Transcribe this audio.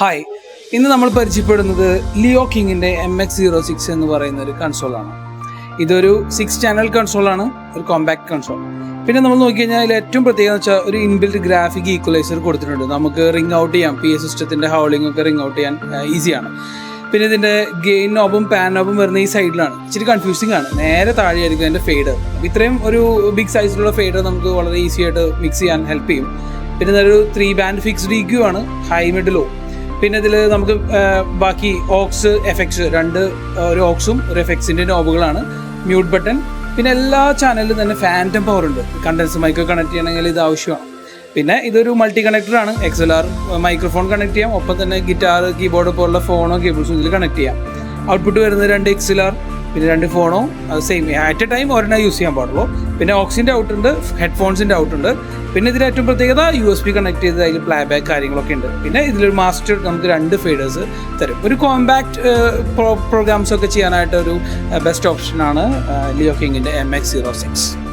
Hi, ഇന്ന് നമ്മൾ പരിചയപ്പെടുന്നത് ലിയോ കിങ്ങിൻ്റെ MX-06 എന്ന് പറയുന്ന ഒരു കൺസോളാണ്. ഇതൊരു 6 ചാനൽ കൺസോളാണ്, ഒരു കോമ്പാക്ട് കൺസോൾ. പിന്നെ നമ്മൾ നോക്കിക്കഴിഞ്ഞാൽ അതിൽ ഏറ്റവും പ്രത്യേകത വെച്ചാൽ ഒരു ഇൻബിൽറ്റ് ഗ്രാഫിക് ഈക്വലൈസർ കൊടുത്തിട്ടുണ്ട്. നമുക്ക് റിംഗ് ഔട്ട് ചെയ്യാം, PA സിസ്റ്റത്തിൻ്റെ ഹൗളിംഗ് ഒക്കെ റിംഗ് ഔട്ട് ചെയ്യാൻ ഈസിയാണ്. പിന്നെ ഇതിൻ്റെ ഗെയിൻ നോബും പാൻ നോബും വരുന്ന ഈ സൈഡിലാണ്. ഇച്ചിരി കൺഫ്യൂസിംഗ് ആണ്. നേരെ താഴെയായിരിക്കും അതിൻ്റെ ഫെയ്ഡർ. ഇത്രയും ഒരു ബിഗ് സൈസിലുള്ള ഫെയ്ഡർ നമുക്ക് വളരെ ഈസി ആയിട്ട് മിക്സ് ചെയ്യാൻ ഹെൽപ്പ് ചെയ്യും. പിന്നെ ഇതൊരു 3 ബാൻഡ് ഫിക്സ്ഡ് EQ ആണ്, ഹൈ മിഡ് ലോ. പിന്നെ ഇതിൽ നമുക്ക് ബാക്കി ഓക്സ് എഫക്ട്സ് ഒരു ഓക്സും ഒരു എഫക്ട്സിൻ്റെ നോബുകളാണ്, മ്യൂട്ട് ബട്ടൺ. പിന്നെ എല്ലാ ചാനലിലും തന്നെ ഫാൻറ്റം പവർ ഉണ്ട്. കണ്ടൻസ് മൈക്ക് കണക്ട് ചെയ്യണമെങ്കിൽ ഇത് ആവശ്യമാണ്. പിന്നെ ഇതൊരു മൾട്ടി കണക്ടറാണ്. XLR മൈക്രോഫോൺ കണക്ട് ചെയ്യാം, ഒപ്പം തന്നെ ഗിറ്റാർ, കീബോർഡ് പോലുള്ള ഫോണോ കേബിൾസും ഇതിൽ കണക്ട് ചെയ്യാം. ഔട്ട്പുട്ട് വരുന്നത് 2 XLR, പിന്നെ 2 ഫോണോ സെയിം അറ്റ് എ ടൈം ഒരെണ്ണം യൂസ് ചെയ്യാൻ പാടുള്ളൂ. പിന്നെ ഓക്സിൻ്റെ ഔട്ടുണ്ട്, ഹെഡ്ഫോൺസിൻ്റെ ഔട്ടുണ്ട്. പിന്നെ ഇതിൽ ഏറ്റവും പ്രത്യേകത USB കണക്ട് ചെയ്ത് അതിൽ പ്ലേ ബാക്ക് കാര്യങ്ങളൊക്കെ ഉണ്ട്. പിന്നെ ഇതിലൊരു മാസ്റ്റർ നമുക്ക് 2 ഫെയ്ഡേഴ്സ് തരും. ഒരു കോമ്പാക്ട് പ്രോഗ്രാംസ് ഒക്കെ ചെയ്യാനായിട്ട് ഒരു ബെസ്റ്റ് ഓപ്ഷനാണ് ലിയോ കിങ്ങിൻ്റെ MX-06.